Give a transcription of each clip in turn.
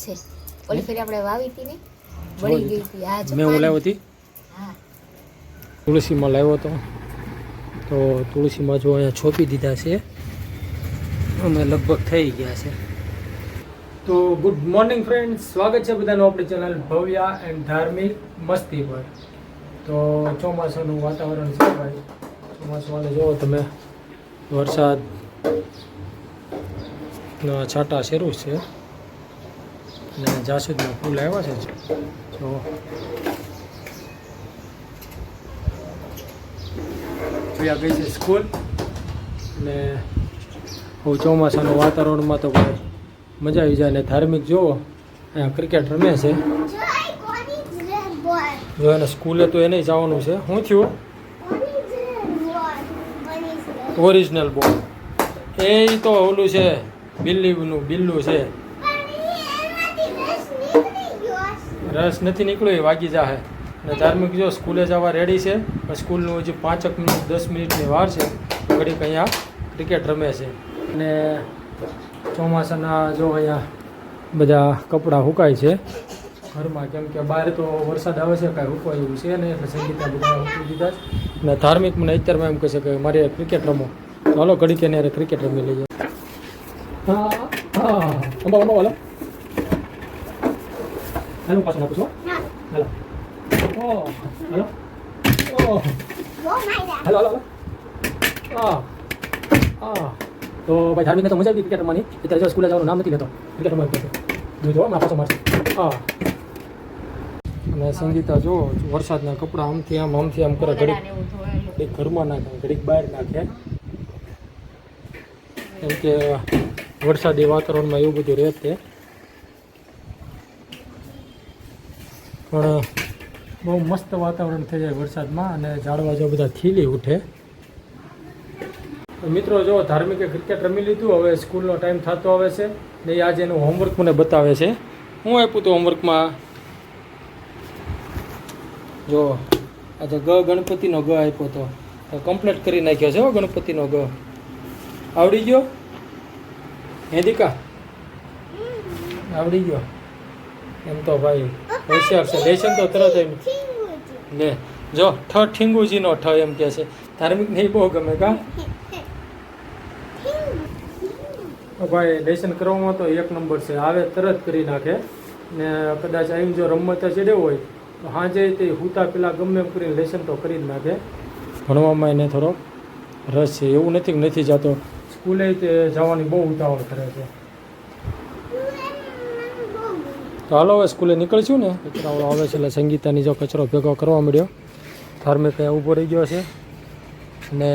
છે. ઓલી ફેરી આપણે વાવી હતી ને બળી ગઈ હતી. આ જો મેં ઓલાવી હતી. હા તુલસીમાં લાવ્યો હતો તો તુલસીમાં જો અહીંયા છોપી દીધા છે. અમે લગભગ થઈ ગયા છે. તો ગુડ મોર્નિંગ ફ્રેન્ડ્સ, સ્વાગત છે બધાનું આપણી ચેનલ ભવ્યા એન્ડ ધાર્મિક મસ્તી પર. તો ચોમાસાનું વાતાવરણ છે ભાઈ. ચોમાસાને જુઓ તમે, વરસાદના છાંટા શરૂ છે અને જાસૂદના ફૂલ આવ્યા છે. તો જોયા ગઈ છે સ્કૂલ અને બહુ ચોમાસાનું વાતાવરણમાં તો ભાઈ મજા આવી જાય. અને ધાર્મિક જુઓ અહીંયા ક્રિકેટ રમે છે. જો એને સ્કૂલે તો એને જવાનું છે. શું થયું? ઓરિજિનલ બોલ એ તો ઓલું છે બિલ્લું છે. રસ નથી નીકળ્યો, એ વાગી જાહે. અને ધાર્મિક જો સ્કૂલે જવા રેડી છે. સ્કૂલનું હજી 5 મિનિટ 10 મિનિટની વાર છે. ઘડીક અહીંયા ક્રિકેટ રમે છે. અને ચોમાસાના જો અહીંયા બધા કપડાં સુકાય છે ઘરમાં, કેમ કે બહાર તો વરસાદ આવે છે, કાંઈ સુકવાય એવું છે ને, એટલે સંગીતા બધા મૂકી દીધા છે. અને ધાર્મિક મને અત્યારમાં એમ કહે છે કે મારે ક્રિકેટ રમો, તો હાલો ઘડીક એને ક્રિકેટ રમી લઈએ. હા હા અંબા હાલો હાલો પાછું નાખું છું. હાલો હાલો હાલો હાલો હા હા. તો ભાઈ ધાર્મિકને તો મજા આવી ક્રિકેટ રમવાની. અત્યારે જો સ્કૂલે જવાનું નામ નથી લેતો, ક્રિકેટ રમવા ગયો જોજો હમણાં પાછો મારશે. હા. અને સંગીતા જો વરસાદના કપડાં આમથી આમ કરે, ઘડીક ઘરમાં નાખે, ઘડીક બહાર નાખે, કેમ કે વરસાદી વાતાવરણમાં એવું બધું રહેશે. પણ બહુ મસ્ત વાતાવરણ થઈ જાય વરસાદમાં અને ઝાડવા જો બધા ખીલી ઉઠે. મિત્રો જો ધાર્મિકે ક્રિકેટ રમી લીધું, હવે સ્કૂલનો ટાઈમ થતો આવે છે ને એ આજે એનું હોમવર્ક મને બતાવે છે. હું આપ્યું હતું હોમવર્કમાં? જો આજે ગણપતિનો ગ આપ્યો હતો, તો કમ્પ્લીટ કરી નાખ્યો છે. ગણપતિનો ગ આવડી ગયો. હેદિકા આવડી ગયો. એમ તો ભાઈ હોશિયાર છે. લેશન તો તરત એમ ને જો ઠીંગુજીનો ઠ એમ કહે છે. ધાર્મિક નહીં બહુ ગમે કા ભાઈ. લેશન કરવામાં તો 1 નંબર છે, આવે તરત કરી નાખે. ને કદાચ આવીને જો રમત ચડ્યો હોય તો સાંજે તે હુતા પેલા ગમે એમ કરીને લેશન તો કરી જ નાખે. ભણવામાં એને થોડો રસ છે. એવું નથી કે નથી જતો, સ્કૂલે તે જવાની બહુ ઉતાવળ કરે છે. તો હાલો હવે સ્કૂલે નીકળશું ને. કચરાવાળો આવે છે એટલે સંગીતાની જો કચરો ભેગો કરવા મળ્યો. ધાર્મિક અહીંયા ઊભો રહી ગયો છે અને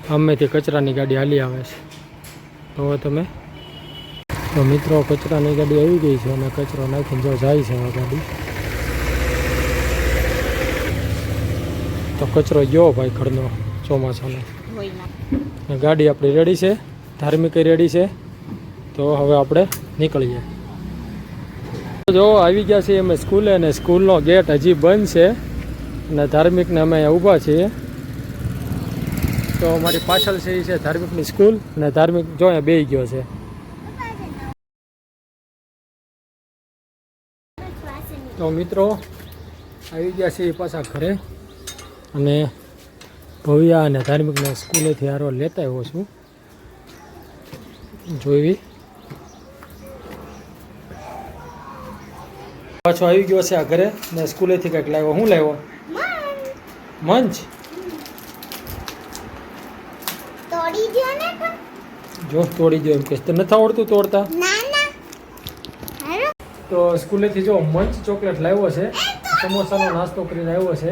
સામેથી કચરાની ગાડી હાલી આવે છે. તો તમે તો મિત્રો કચરાની ગાડી આવી ગઈ છે અને કચરો નાખીને જો જાય છે આ ગાડી. તો કચરો ગયો ભાઈ ઘરનો ચોમાસાનો. ગાડી આપણી રેડી છે, ધાર્મિક રેડી છે. તો હવે આપણે નીકળીએ. જો આવી ગયા છીએ અમે સ્કૂલે અને સ્કૂલનો ગેટ હજી બંધ છે અને ધાર્મિકને અમે અહીંયા ઊભા છીએ. તો મારી પાછળ છે એ છે ધાર્મિકની સ્કૂલ અને ધાર્મિક જો અહીંયા બેસી ગયો છે. તો મિત્રો આવી ગયા છે એ પાછા ઘરે અને ભવ્યા અને ધાર્મિકને સ્કૂલેથી હારો લેતા આવ્યો છું. જોઈ પાછો આવી ગયો છે આ ઘરે ને સ્કૂલેથી કંઈક લાવ્યો. શું લાવ્યો? મંચ. જો તોડી દો એમ કે તો નથી આવડતું તોડતા. તો સ્કૂલેથી જો મંચ ચોકલેટ લાવ્યો છે, સમોસાનો નાસ્તો કરીને આવ્યો છે.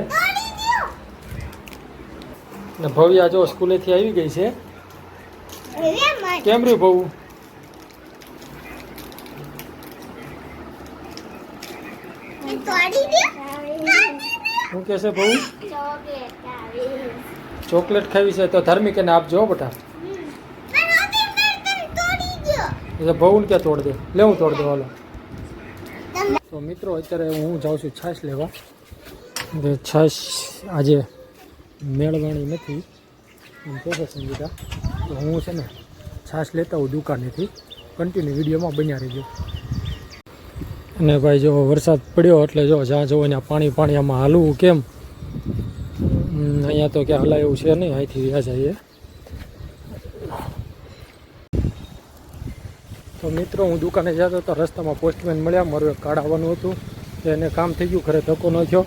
ને ભવ્યા જો સ્કૂલેથી આવી ગઈ છે. કેમ રહ્યું ભવું? શું કે છે ભવું? ચોકલેટ ખાવી છે તો ધાર્મિક એને આપજો બેટા. ભવું ક્યાં તોડ દે? લે હું તોડ દઉં હાલો. તો મિત્રો અત્યારે હું જાઉં છું છાશ લેવા. છાશ આજે મેળવાણી નથી એમ કહે છે સંગીતા. તો હું છે ને છાશ લેતા હું દુકાનેથી. કન્ટિન્યુ વિડીયોમાં બન્યા રહીજો. અને ભાઈ જો વરસાદ પડ્યો એટલે જો જ્યાં જોવો ત્યાં પાણી આમાં હાલવું કેમ અહીંયા તો ક્યાં હલાય એવું છે નહીં, અહીંથી વ્યા જઈએ. તો મિત્રો હું દુકાને જતો તો રસ્તામાં પોસ્ટમેન મળ્યા, મારું એક કાર્ડ આવવાનું હતું તો એને કામ થઈ ગયું, ખરે ધક્કો ન થયો.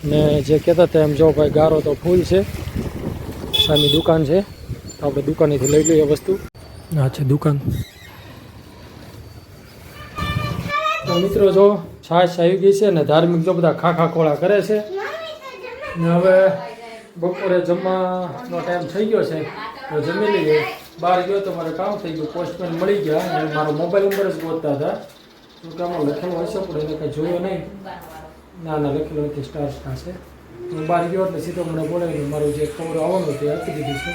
ને જે કહેતા હતા એમ જો ભાઈ ગારો તો ફૂલ છે, સામે દુકાન છે તો આપણે દુકાનેથી લઈ લઈએ વસ્તુ. આ છે દુકાન. તો મિત્રો જો છાશ આવી ગઈ છે ને ધાર્મિક જો બધા ખાખા ખોળા કરે છે ને હવે બપોરે જમવાનો ટાઈમ થઈ ગયો છે તો જમી લઈએ. બહાર ગયો તો મારે કામ થઈ ગયું, પોસ્ટમેન મળી ગયા અને મારો મોબાઈલ નંબર જ ગોતતા હતા તો કે આમાં લખેલું હશે પણ એને કંઈ જોયો નહીં. ના લખેલું નથી, સ્ટાર છે. હું બહાર ગયો એટલે સીધો મને બોલાવીને મારું જે કવર આવવાનું તે આપી દીધું છે.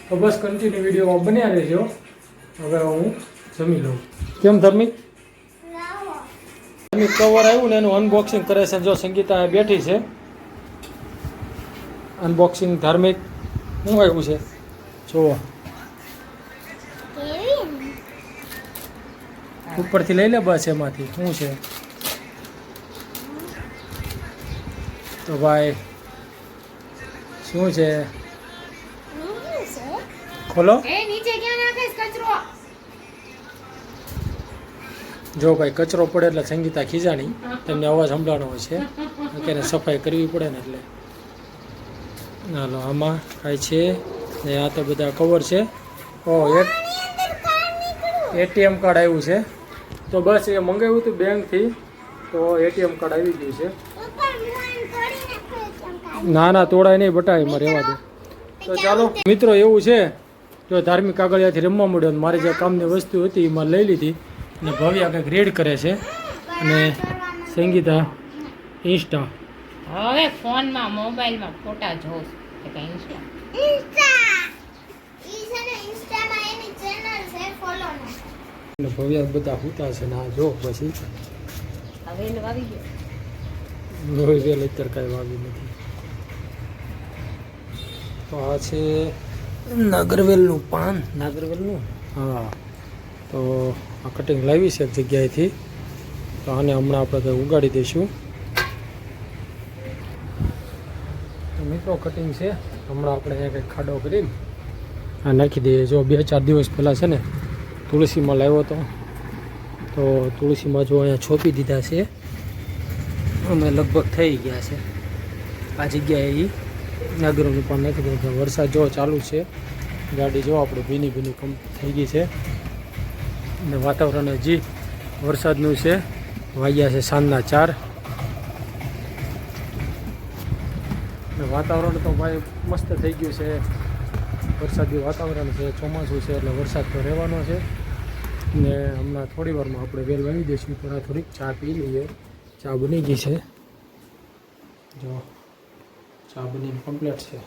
તો બસ કન્ટિન્યુ વિડીયોમાં બન્યા રહેજો. હવે હું જમી લઉં. કેમ ધાર્મિક કવર આવ્યું ને એનું અનબોક્સિંગ કરે છે. જો સંગીતા બેઠી છે, અનબોક્સિંગ ધાર્મિક શું આવ્યું છે જુઓ. ઉપરથી લઈ લે બસ, એમાંથી શું છે તો ભાઈ શું છે ખોલો. જો ભાઈ કચરો પડે એટલે સંગીતા ખીજાણી, તમને અવાજ સંભળાનો હોય છે કે એને સફાઈ કરવી પડે ને એટલે. હાલો આમાં કાંઈ છે ને આ તો બધા કવર છે. ઓ એટીએમ કાર્ડ આવ્યું છે તો બસ એ મંગાવ્યું હતું બેંકથી તો એટીએમ કાર્ડ આવી ગયું છે. ના તોડાય નહીં બટાય મારે રહેવા દે. તો ચાલો મિત્રો એવું છે જો ધાર્મિક કાગળિયાથી રમવા મળ્યો અને મારી જે કામની વસ્તુ હતી એમાં લઈ લીધી અને ભવ્ય કંઈક રેડ કરે છે અને સંગીતા ઇન્સ્ટા. હવે ફોનમાં મોબાઈલમાં ફોટા જોઉં કે કઈ ઇન્સ્ટા અને ભવ્ય બધા હુતા છે ને આ જો પછી હવે આવી ગયો વેલ અત્યારે કાંઈ વાવી નથી. તો આ છે નાગરવેલનું પાન, નાગરવેલનું. હા તો આ કટિંગ લાવી છે એક જગ્યાએથી તો આને હમણાં આપણે કંઈ ઉગાડી દઈશું. તો મિત્રો કટિંગ છે હમણાં આપણે અહીંયા કંઈક ખાડો કરીને આ નાખી દઈએ. જો 2-4 દિવસ પહેલાં છે ને તુલસીમાં લાવ્યો હતો તો તુલસીમાં જો અહીંયા છોપી દીધા છે અમે લગભગ થઈ ગયા છે. આ જગ્યાએ નાગરનું પાન નાખી દઈએ. વરસાદ જો ચાલુ છે, ગાડી જો આપણે ભીની કમ થઈ ગઈ છે અને વાતાવરણ હજી વરસાદનું છે. વાગ્યા છે સાંજના 4 અને વાતાવરણ તો ભાઈ મસ્ત થઈ ગયું છે. વરસાદી વાતાવરણ છે, ચોમાસું છે એટલે વરસાદ તો રહેવાનો છે. ને હમણાં થોડી વારમાં આપણે વેલ વાવી દઈશું. થોડા થોડીક ચા પી લઈએ. ચા બની ગઈ છે, જો ચા બનીને કમ્પ્લીટ છે.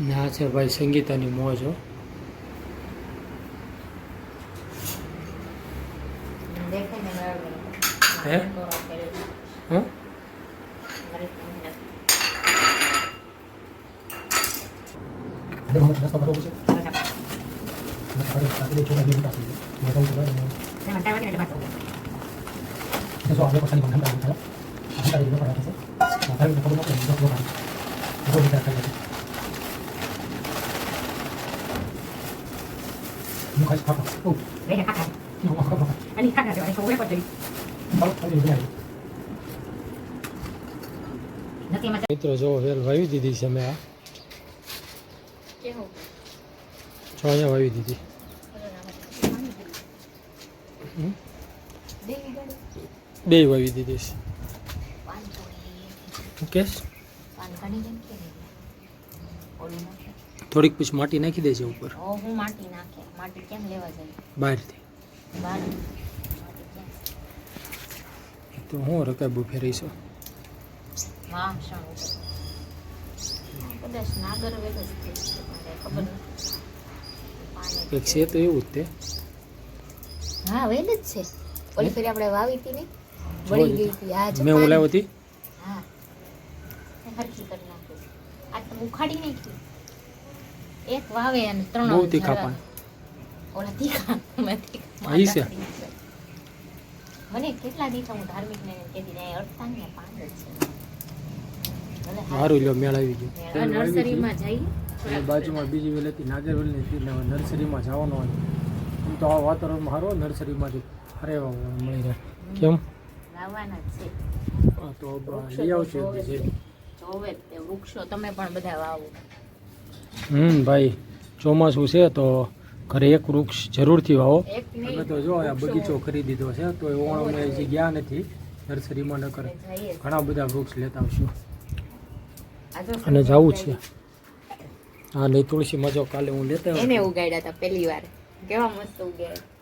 ને આ છે ભાઈ સંગીતાની મોજ. હે હા મિત્રો જો વેલ વાવી દીધી છે મેં. આ જો અહીંયા વાવી દીધી. બે વાવી દીધી છે. ઓકે થોડીક પછી માટી નાખી દેજે ઉપર. હું માટી નાખે માટી કેમ લેવા જાય બહારથી તો હું રકાબુ ફેરીશું. એક છે તો એવું જ તે. હા વેલ જ છે. ઓલી ફેરી આપણે વાવી હતી ને બળી ગઈ હતી. આ મેં હું લાવી હતી. હા હરખી કરી નાખી. આ તો ઉખાડી નાખી. એક વાવે અને 3 બહુ તીખા પાન. ઓલા તીખા આઈ છે મને કેટલા દિવસ હું ધાર્મિક ને કહેતી ને અડતા ને પાંચ જ છે ભલે સારું લ્યો મેળ આવી ગયો હવે નર્સરીમાં જઈએ અને બાજુમાં બીજી વેલ હતી નાગરવેલની હતી એટલે હવે નર્સરીમાં જવાનો હોય આમ તો આ વાતાવરણમાં સારો નર્સરીમાંથી અરે મળી રહે કેમ લાવવાના જ છે હા, તો લઈ આવશે જોવે તે વૃક્ષો તમે પણ બધા વાવો ભાઈ ચોમાસું છે તો ઘરે એક વૃક્ષ જરૂરથી વાવો એક અમે નહીં તો જો આ બગીચો ખરીદી દીધો છે તો એ ઓણમાં હજી ગયા નથી નર્સરીમાં ન કરે જઈએ ઘણા બધા વૃક્ષ લેતા આવશું આ જો અને જવું છે હા નહીં તુલસીમાં જો કાલે હું લેતા આવ્યો. એને ઉગાડ્યા હતા પહેલી વાર કેવા મસ્ત ઉગાડ્યા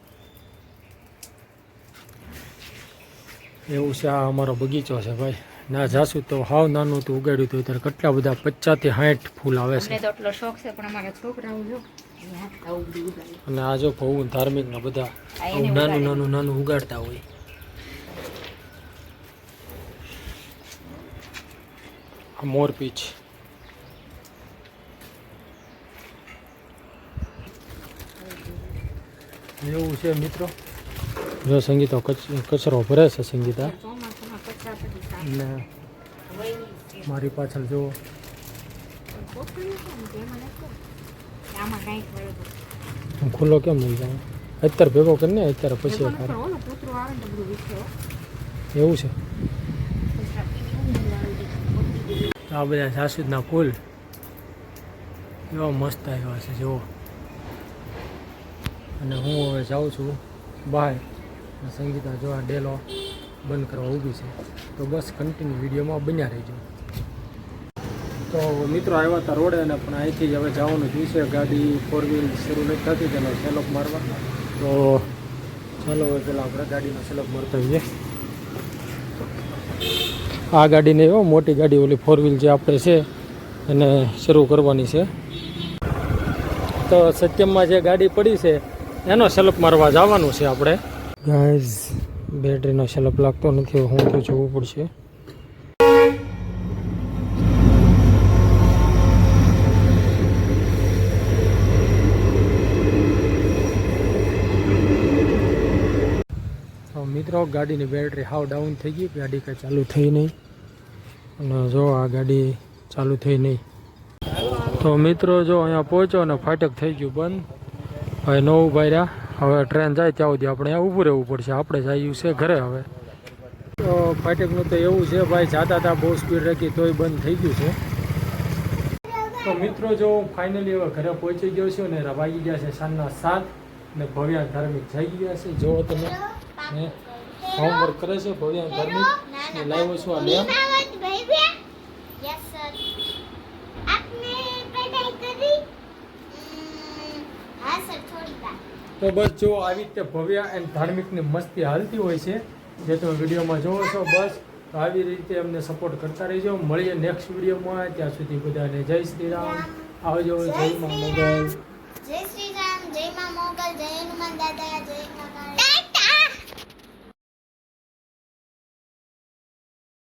એવું છે આ અમારો બગીચો છે ભાઈ ના જાસુ તો હાવ નાનું હતું ઉગાડ્યું હતું ત્યારે કેટલા બધા 50 થી 60 ફૂલ આવે અમને છે તો એટલો શોખ છે પણ અમારા છોકરાઓ જો આવું બધું ઉગાડે અને આ જો ભવું ધાર્મિક ના બધા આ એને આવું નાનું ઉગાડે. નાનું નાનું ઉગાડતા હોય આ મોરપીંછ એવું છે મિત્રો જો સંગીતા કચરો ભરે છે સંગીતા ચોમાસામાં કચરા પછી સાફ અને વહી છે. મારી પાછળ જો કોથળી છે ને તેમાં નાખો. આમાં કાંઈક વળે ખુલ્લો કેમ નહીં જાય અત્યારે ભેગો કરીને અત્યારે પછી ઓલું ખાર કૂતરું આવે ને તો બધું વિખે હો. એવું છે કચરા પીને ઊંઘ આવી ગઈ. તો આ બધા જાસૂદના ફૂલ એવા મસ્ત આવ્યા છે જુઓ અને હું હવે જાઉં છું બહાર અને સંગીતા જો આ ડેલો બંધ કરવા ઊભી છે તો બસ કન્ટિન્યુ વિડીયોમાં બન્યા રહેજો તો મિત્રો આવ્યા હતા રોડે અને પણ અહીંથી જ હવે જવાનું જોયું છે ગાડી 4 વ્હીલ શરૂ નથી થતી તેનો સેલોપ મારવા તો ચાલો હવે પહેલાં આપણે ગાડીનો સેલોપ મારતા હોઈએ આ ગાડીને એવો મોટી ગાડી ઓલી 4 વ્હીલ જે આપણે છે એને શરૂ કરવાની છે તો સત્યમમાં જે ગાડી પડી છે એનો સેલ્ફ મારવા જવાનું છે આપણે ગાઈઝ બેટરીનો સેલ્ફ લાગતો નથી હું તો જોવું પડશે તો મિત્રો ગાડીની બેટરી હાવ ડાઉન થઈ ગઈ ગાડી કાંઈ ચાલુ થઈ નહીં અને જો આ ગાડી ચાલુ થઈ નહીં તો મિત્રો જો અહીંયા પહોંચો અને ફાટક થઈ ગયું બંધ હવે ન ઉભા રહ્યા હવે ટ્રેન જાય ત્યાં સુધી આપણે અહીંયા ઊભું રહેવું પડશે આપણે જઈએ છે ઘરે હવે તો ફાટકનું તો એવું છે ભાઈ જાતા હતા બહુ સ્પીડ રાખી તોય બંધ થઈ ગયું છે તો મિત્રો જો ફાઇનલી હવે ઘરે પહોંચી ગયો છું ને વાગી ગયા છે સાંજના 7 ને ભવ્યા ધાર્મિક જાગી ગયા છે જો તમે ને હોમવર્ક કરે છે ભવ્યા ધાર્મિક ને લાવ્યો છું આ લેમ્પ Yes, sir. आपने पढ़ाई करी? हाँ सर, थोड़ी बात. તો બસ જો આવી રીતે ભવ્ય એન્ડ ધાર્મિકની મસ્તી હાલતી હોય છે જે તમે વિડીયોમાં જોવો છો બસ તો આવી રીતે અમને સપોર્ટ કરતા રહેજો મળીએ નેક્સ્ટ વિડીયોમાં ત્યાં સુધી બધાને જય શ્રી રામ આવજો જય મા મોગલ जय श्री राम, जय माँ मोगल, जय हनुमान दादा, जय